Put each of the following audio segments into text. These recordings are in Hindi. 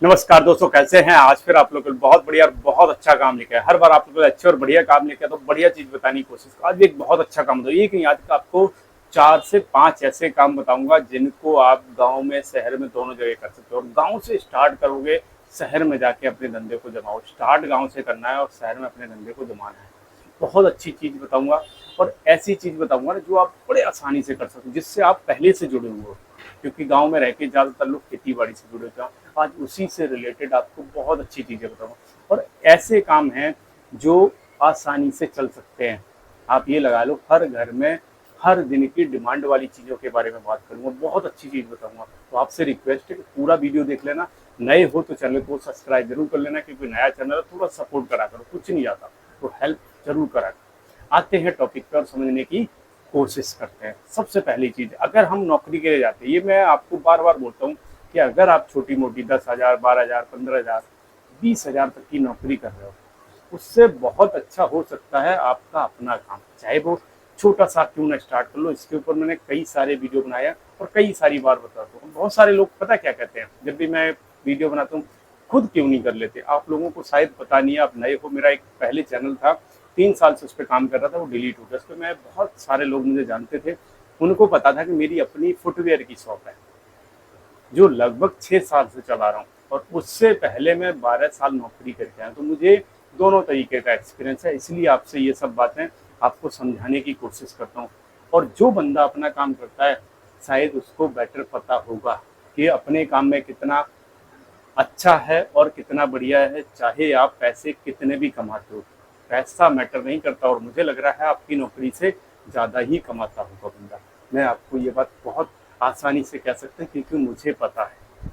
नमस्कार दोस्तों, कैसे हैं? आज फिर आप लोग बहुत बढ़िया और बहुत अच्छा काम लेके आए। हर बार आप लोग अच्छे और बढ़िया काम लेके आए तो बढ़िया चीज बताने की कोशिश करो। आज भी एक बहुत अच्छा काम बताओ। ये कि आज का आपको 4 से 5 ऐसे काम बताऊंगा जिनको आप गांव में शहर में दोनों जगह कर सकते हो। और गांव से स्टार्ट करोगे, शहर में जाके अपने धंधे को जमाओ। स्टार्ट गांव से करना है और शहर में अपने धंधे को जमाना है। बहुत अच्छी चीज बताऊंगा और ऐसी चीज बताऊंगा ना जो आप बड़े आसानी से कर सकते हो, जिससे आप पहले से जुड़े हुए हो। क्योंकि गांव में रह के ज्यादातर लोग खेती बाड़ी से जुड़े होते हैं। आज उसी से रिलेटेड आपको बहुत अच्छी चीजें बताऊंगा और ऐसे काम हैं जो आसानी से चल सकते हैं। आप ये लगा लो, हर घर में हर दिन की डिमांड वाली चीजों के बारे में बात करूंगा। बहुत अच्छी चीज बताऊंगा। तो आपसे रिक्वेस्ट है कि पूरा वीडियो देख लेना। नए हो तो चैनल को सब्सक्राइब जरूर कर लेना, क्योंकि नया चैनल है, थोड़ा सपोर्ट करा करो। कुछ नहीं आता तो हेल्प जरूर करा करो। आते हैं टॉपिक पर और समझने की कोशिश करते हैं। सबसे पहली चीज, अगर हम नौकरी के लिए जाते हैं, ये मैं आपको बार बार बोलता हूँ कि अगर आप छोटी मोटी 10,000, 12,000, 15,000, 20,000 तक की नौकरी कर रहे हो, उससे बहुत अच्छा हो सकता है आपका अपना काम। चाहे वो छोटा सा क्यों ना स्टार्ट कर लो। इसके ऊपर मैंने कई सारे वीडियो बनाया और कई सारी बार बताता हूँ। बहुत सारे लोग पता क्या कहते हैं जब भी मैं वीडियो बनाता हूँ, खुद क्यों नहीं कर लेते? आप लोगों को शायद पता नहीं है, आप नए हो। मेरा एक पहले चैनल था, 3 साल से उस पर काम कर रहा था, वो डिलीट हो गया। उस पर मैं बहुत सारे लोग मुझे जानते थे, उनको पता था कि मेरी अपनी फुटवेयर की शॉप है जो लगभग 6 साल से चला रहा हूँ। और उससे पहले मैं 12 साल नौकरी करके आया, तो मुझे दोनों तरीके का एक्सपीरियंस है। इसलिए आपसे ये सब बातें आपको समझाने की कोशिश करता हूँ। और जो बंदा अपना काम करता है, शायद उसको बेटर पता होगा कि अपने काम में कितना अच्छा है और कितना बढ़िया है। चाहे आप पैसे कितने भी कमाते हो, पैसा मैटर नहीं करता। और मुझे लग रहा है आपकी नौकरी से ज़्यादा ही कमाता होगा बंदा। मैं आपको ये बात बहुत आसानी से कह सकता हूँ, क्योंकि मुझे पता है।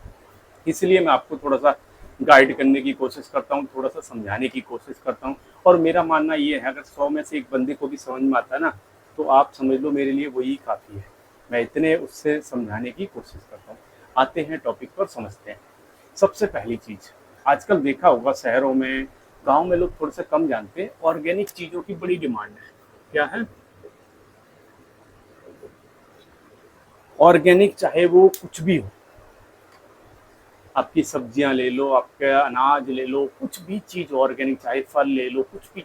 इसलिए मैं आपको थोड़ा सा गाइड करने की कोशिश करता हूँ, थोड़ा सा समझाने की कोशिश करता हूँ। और मेरा मानना ये है, अगर 100 में से एक बंदे को भी समझ में आता है ना, तो आप समझ लो मेरे लिए वही काफ़ी है। मैं इतने उससे समझाने की कोशिश करता हूँ। आते हैं टॉपिक पर, समझते हैं। सबसे पहली चीज़, आजकल देखा होगा शहरों में, गांव में लोग थोड़े से कम जानते हैं, ऑर्गेनिक चीज़ों की बड़ी डिमांड है। क्या है? ऑर्गेनिक, चाहे वो कुछ भी हो। आपकी सब्जियां ले लो, आपका अनाज ले लो, कुछ भी चीज़ ऑर्गेनिक, चाहे फल ले लो, कुछ भी।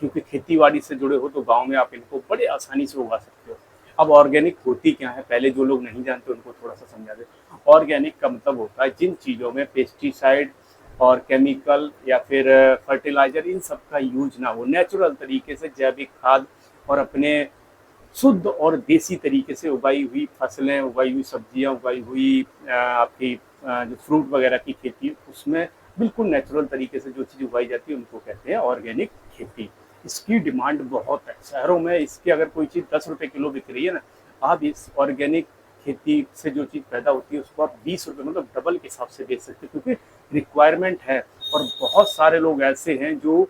क्योंकि खेती बाड़ी से जुड़े हो तो गांव में आप इनको बड़े आसानी से उगा सकते हो। अब ऑर्गेनिक होती क्या है, पहले जो लोग नहीं जानते उनको थोड़ा सा समझा दे। ऑर्गेनिक का मतलब होता है जिन चीज़ों में पेस्टिसाइड और केमिकल या फिर फर्टिलाइजर, इन सब का यूज ना हो, नेचुरल तरीके से जैविक खाद और अपने शुद्ध और देसी तरीके से उगाई हुई फसलें, उगाई हुई सब्जियां, उगाई हुई आपकी जो फ्रूट वगैरह की खेती, उसमें बिल्कुल नेचुरल तरीके से जो चीज़ उगाई जाती है उनको कहते हैं ऑर्गेनिक खेती। इसकी डिमांड बहुत है शहरों में। इसकी अगर कोई चीज़ 10 रुपये किलो बिक रही है ना, आप इस ऑर्गेनिक खेती से जो चीज़ पैदा होती है उसको आप 20 रुपये, मतलब डबल के हिसाब से बेच सकते हैं, क्योंकि रिक्वायरमेंट है। और बहुत सारे लोग ऐसे हैं जो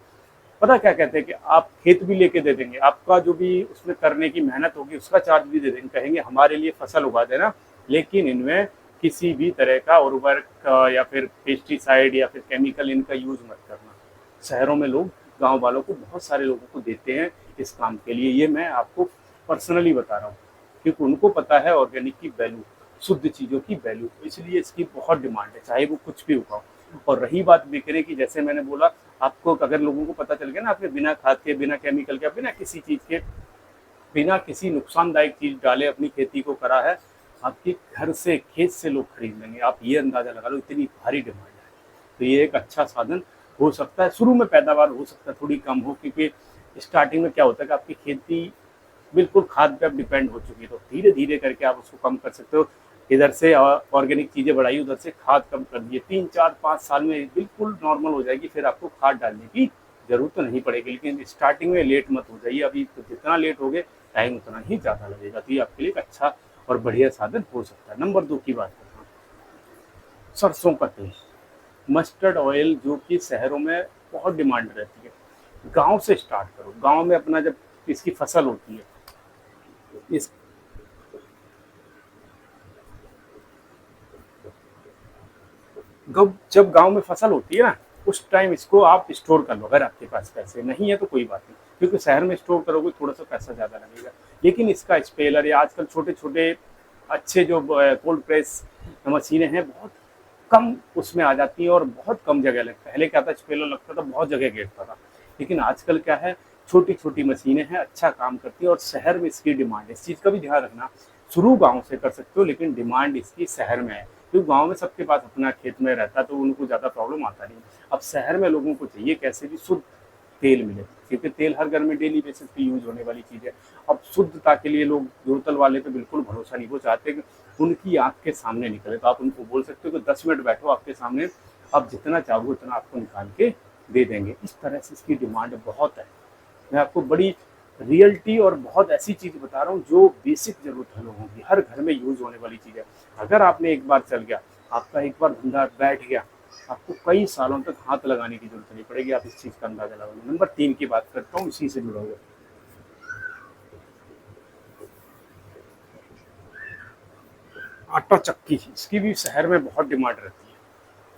पता क्या कहते हैं कि आप खेत भी लेके दे देंगे, आपका जो भी उसमें करने की मेहनत होगी उसका चार्ज भी दे देंगे, कहेंगे हमारे लिए फसल उगा देना, लेकिन इनमें किसी भी तरह का उर्वरक या फिर पेस्टिसाइड या फिर केमिकल इनका यूज मत करना। शहरों में लोग गांव वालों को, बहुत सारे लोगों को देते हैं इस काम के लिए। ये मैं आपको पर्सनली बता रहा हूँ, क्योंकि उनको पता है ऑर्गेनिक की वैल्यू, शुद्ध चीज़ों की वैल्यू। तो इसलिए इसकी बहुत डिमांड है, चाहे वो कुछ भी उगाओ। और रही बात बिकने की, जैसे मैंने बोला, आपको अगर लोगों को पता चल गया ना, आपने बिना खाद के, बिना केमिकल के, बिना किसी चीज़ के, बिना किसी नुकसानदायक चीज़ डाले अपनी खेती को करा है, आपके घर से, खेत से लोग खरीद लेंगे। आप ये अंदाज़ा लगा लो, इतनी भारी डिमांड है। तो ये एक अच्छा साधन हो सकता है। शुरू में पैदावार हो सकता है थोड़ी कम हो, क्योंकि स्टार्टिंग में क्या होता है कि आपकी खेती बिल्कुल खाद पे अब डिपेंड हो चुकी है। तो धीरे धीरे करके आप उसको कम कर सकते हो। इधर से ऑर्गेनिक चीज़ें बढ़ाई, उधर से खाद कम कर दिए, 3, 4, 5 साल में बिल्कुल नॉर्मल हो जाएगी। फिर आपको खाद डालने की जरूरत तो नहीं पड़ेगी। लेकिन स्टार्टिंग में लेट मत हो जाइए, अभी तो जितना लेट हो गए टाइम उतना ही ज़्यादा लगेगा। तो ये आपके लिए एक अच्छा और बढ़िया साधन हो सकता है। नंबर 2 की बात करता हूँ, सरसों का तेल, मस्टर्ड ऑयल, जो कि शहरों में बहुत डिमांड रहती है। गांव से स्टार्ट करो। गांव में अपना जब इसकी फसल होती है, इस जब गांव में फसल होती है ना, उस टाइम इसको आप स्टोर कर लो। अगर आपके पास पैसे नहीं है तो कोई बात नहीं, क्योंकि शहर में स्टोर करोगे थोड़ा सा पैसा ज़्यादा लगेगा। लेकिन इसका स्पेलर या आजकल छोटे छोटे अच्छे जो कोल्ड प्रेस मशीनें हैं, बहुत कम उसमें आ जाती है और बहुत कम जगह लगता है। पहले क्या था, स्पेलर लगता था, बहुत जगह घेरता था, लेकिन आजकल क्या है, छोटी छोटी मशीनें हैं, अच्छा काम करती है और शहर में इसकी डिमांड है। इस चीज़ का भी ध्यान रखना, शुरू गाँव से कर सकते हो, लेकिन डिमांड इसकी शहर में है, क्योंकि गाँव में सबके पास अपना खेत में रहता है तो उनको ज़्यादा प्रॉब्लम आता नहीं। अब शहर में लोगों को चाहिए कैसे भी शुद्ध तेल मिले, क्योंकि तेल हर घर में डेली बेसिस पे यूज होने वाली चीज़ है। अब शुद्धता के लिए लोग जोतल वाले पे बिल्कुल भरोसा नहीं, वो चाहते कि उनकी आँख के सामने निकले। तो आप उनको बोल सकते हो कि 10 मिनट बैठो आपके सामने, आप जितना चाहो उतना आपको निकाल के दे देंगे। इस तरह से इसकी डिमांड बहुत है। मैं आपको बड़ी रियलिटी और बहुत ऐसी चीज़ बता रहा हूँ जो बेसिक ज़रूरत है लोगों की, हर घर में यूज़ होने वाली चीज़ है। अगर आपने एक बार चल गया, आपका एक बार धंधा बैठ गया, आपको कई सालों तक हाथ लगाने की जरूरत नहीं पड़ेगी। आप इस चीज़ का अंदाजा लगाओगे। नंबर 3 की बात करता हूँ, इसी से जुड़ा हुआ आटा चक्की। इसकी भी शहर में बहुत डिमांड रहती है।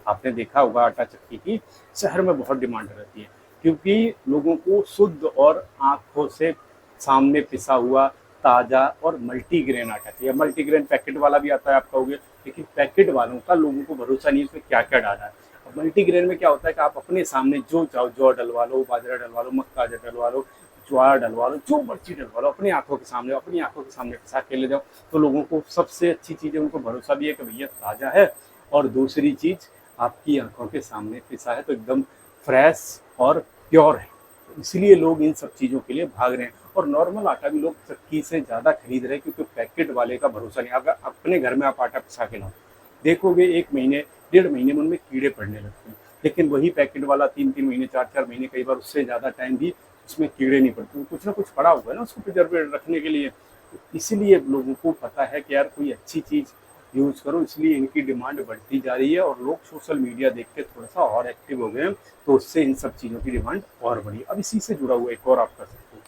आपने देखा होगा आटा चक्की की शहर में बहुत डिमांड रहती है, क्योंकि लोगों को शुद्ध और आंखों से सामने पिसा हुआ ताज़ा और मल्टीग्रेन आटा चाहिए। मल्टीग्रेन पैकेट वाला भी आता है, आप कहोगे, लेकिन पैकेट वालों का लोगों को भरोसा नहीं है उसमें क्या क्या डाला है। अब मल्टीग्रेन में क्या होता है कि आप अपने सामने जो चाहो, जौ डलवा लो, बाजरा डलवा लो, मक्का डलवा लो, ज्वार डलवा लो, जो मर्जी डलवा लो, अपनी आंखों के सामने, अपनी आंखों के सामने पिसा के ले जाओ। तो लोगों को सबसे अच्छी चीज़ है, उनको भरोसा भी है कि भैया ताज़ा है, और दूसरी चीज़ आपकी आंखों के सामने पिसा है तो एकदम फ्रेश और प्योर है। तो इसलिए लोग इन सब चीज़ों के लिए भाग रहे हैं। और नॉर्मल आटा भी लोग चक्की से ज़्यादा खरीद रहे हैं, क्योंकि पैकेट वाले का भरोसा नहीं। अगर अपने घर में आप आटा पिसा के लाओ, देखोगे 1 महीने 1.5 महीने में उनमें कीड़े पड़ने लगते हैं, लेकिन वही पैकेट वाला 3-3 महीने 4-4 महीने, कई बार उससे ज़्यादा टाइम भी उसमें कीड़े नहीं पड़ते। कुछ ना कुछ पड़ा हुआ है ना उसको प्रिजर्व रखने के लिए। तो इसलिए लोगों को पता है कि यार कोई अच्छी चीज़ यूज करो, इसलिए इनकी डिमांड बढ़ती जा रही है। और लोग सोशल मीडिया देख के थोड़ा सा और एक्टिव हो गए हैं, तो उससे इन सब चीज़ों की डिमांड और बढ़ी। अब इसी से जुड़ा हुआ एक और आप कर सकते हो,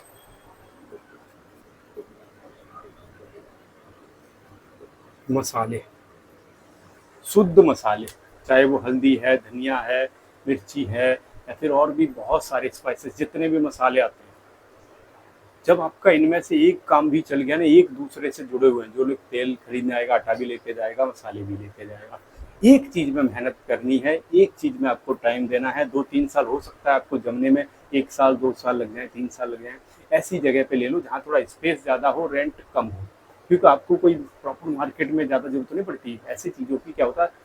मसाले, शुद्ध मसाले, चाहे वो हल्दी है, धनिया है, मिर्ची है, या फिर और भी बहुत सारे स्पाइसेस, जितने भी मसाले आते हैं, जब आपका इनमें से एक काम भी चल गया ना, एक दूसरे से जुड़े हुए हैं, जो लोग तेल खरीदने आएगा, आटा भी लेके जाएगा, मसाले भी लेके जाएगा। एक चीज़ में मेहनत करनी है, एक चीज़ में आपको टाइम देना है। 2-3 साल हो सकता है आपको जमने में, 1 साल 2 साल लग जाए, 3 साल लग जाए। ऐसी जगह पे ले लो जहाँ थोड़ा स्पेस ज़्यादा हो, रेंट कम हो, क्योंकि आपको कोई प्रॉपर मार्केट में ज़्यादा जरूरत नहीं पड़ती। ऐसी चीज़ों की क्या होता है,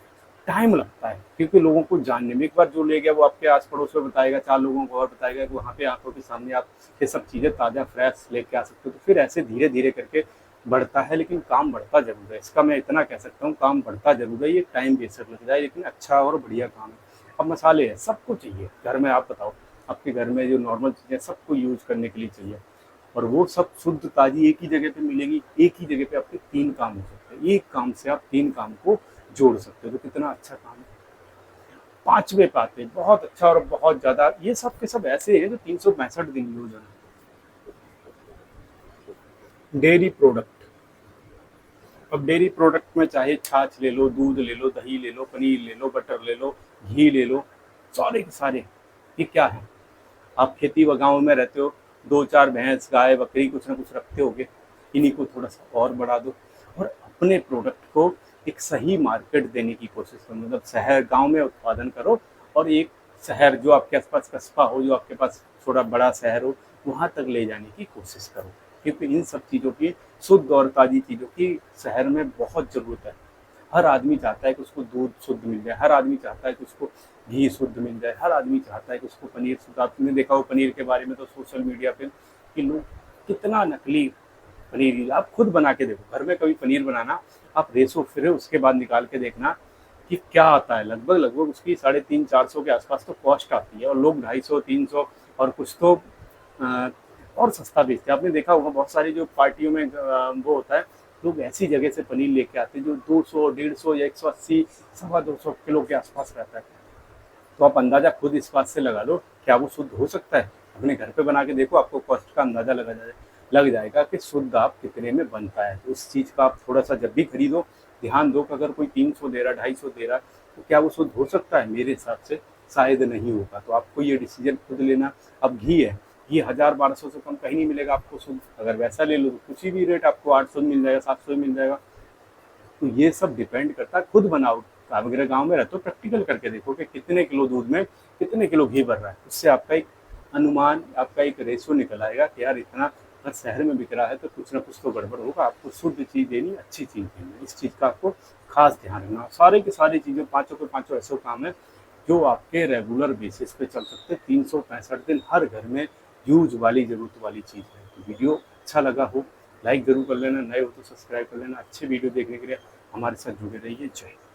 टाइम लगता है, क्योंकि लोगों को जानने में, एक बार जो ले गया वो आपके आस पड़ोस में बताएगा, 4 लोगों को और बताएगा कि वहाँ पे आंखों के सामने आप ये सब चीज़ें ताज़ा फ्रेश लेके आ सकते हो। तो फिर ऐसे धीरे धीरे करके बढ़ता है, लेकिन काम बढ़ता जरूर है। इसका मैं इतना कह सकता हूँ, काम बढ़ता जरूर है, ये टाइम बेशक लग जाए, लेकिन अच्छा और बढ़िया काम है। अब मसाले हैं, सबको चाहिए घर में। आप बताओ, आपके घर में जो नॉर्मल चीज़ें सबको यूज करने के लिए चाहिए, और वो सब शुद्ध ताजी एक ही जगह पे मिलेगी। एक ही जगह पे आपके 3 काम हो सकते हैं, एक काम से आप 3 काम को जोड़ सकते हो। तो कितना अच्छा काम है। 5वें पे आते हैं, बहुत अच्छा और बहुत ज़्यादा, ये सब के सब ऐसे हैं जो 365 दिन यूज होना। Dairy product. अब डेयरी प्रोडक्ट में चाहे छाछ ले लो, दूध ले लो, दही ले लो, पनीर ले लो, बटर ले लो, घी ले लो, सारे के सारे ये क्या है। आप खेती व गाँव में रहते हो, 2-4 भैंस, गाय, बकरी कुछ ना कुछ रखते होगे, इन्हीं को थोड़ा सा और बढ़ा दो, और अपने प्रोडक्ट को एक सही मार्केट देने की कोशिश करो। मतलब शहर गांव में उत्पादन करो, और एक शहर जो आपके आसपास कस्बा हो, जो आपके पास थोड़ा बड़ा शहर हो, वहाँ तक ले जाने की कोशिश करो, क्योंकि इन सब चीज़ों की, शुद्ध और ताज़ी चीज़ों की शहर में बहुत ज़रूरत है। हर आदमी चाहता है कि उसको दूध शुद्ध मिल जाए, हर आदमी चाहता है कि उसको घी शुद्ध मिल जाए, हर आदमी चाहता है कि उसको पनीर शुद्ध। आपने देखा हो पनीर के बारे में तो सोशल मीडिया पे कि लोग कितना नकली पनीर, आप खुद बना के देखो, घर में कभी पनीर बनाना, आप रेसो फिर उसके बाद निकाल के देखना कि क्या आता है। लगभग लगभग उसकी 350-400 के आसपास तो कॉस्ट आती है, और लोग 250-300 और कुछ तो और सस्ता बेचते हैं। आपने देखा होगा बहुत सारी जो पार्टियों में वो होता है, लोग ऐसी जगह से पनीर लेके आते हैं जो 200, 150 या 180, 250 किलो के आसपास रहता है। तो आप अंदाजा खुद इस बात से लगा लो, क्या वो शुद्ध हो सकता है। अपने घर पे बना के देखो, आपको कॉस्ट का अंदाजा लग जाएगा कि शुद्ध आप कितने में बनता है। तो उस चीज़ का आप थोड़ा सा जब भी खरीदो, ध्यान दो कि अगर कोई 300 दे रहा, 250 दे रहा, तो क्या वो शुद्ध हो सकता है। मेरे हिसाब से शायद नहीं होगा। तो आपको ये डिसीजन खुद लेना। अब घी है, घी 1000-1200 से कम कहीं नहीं मिलेगा आपको शुद्ध। अगर वैसा ले लो तो कुछ भी रेट आपको 800 में मिल जाएगा, 700 में मिल जाएगा। तो ये सब डिपेंड करता है, खुद बनाओ, आप अगर गाँव में रहते हो प्रैक्टिकल करके देखो कि कितने किलो दूध में कितने किलो घी भर रहा है। उससे आपका एक अनुमान, आपका एक रेशियो निकल आएगा कि यार इतना अगर शहर में बिक रहा है तो कुछ ना कुछ तो गड़बड़ होगा। आपको शुद्ध चीज़ देनी, अच्छी चीज़ देनी है, इस चीज़ का आपको खास ध्यान रखना। सारे की सारी चीज़ें पाँचों के पाँचों ऐसे काम है जो आपके रेगुलर बेसिस पे चल सकते हैं। 365 दिन हर घर में यूज वाली, ज़रूरत वाली चीज़ है। तो वीडियो अच्छा लगा हो लाइक ज़रूर कर लेना, नए हो तो सब्सक्राइब कर लेना। अच्छे वीडियो देखने के लिए हमारे साथ जुड़े रहिए। जय हिंद।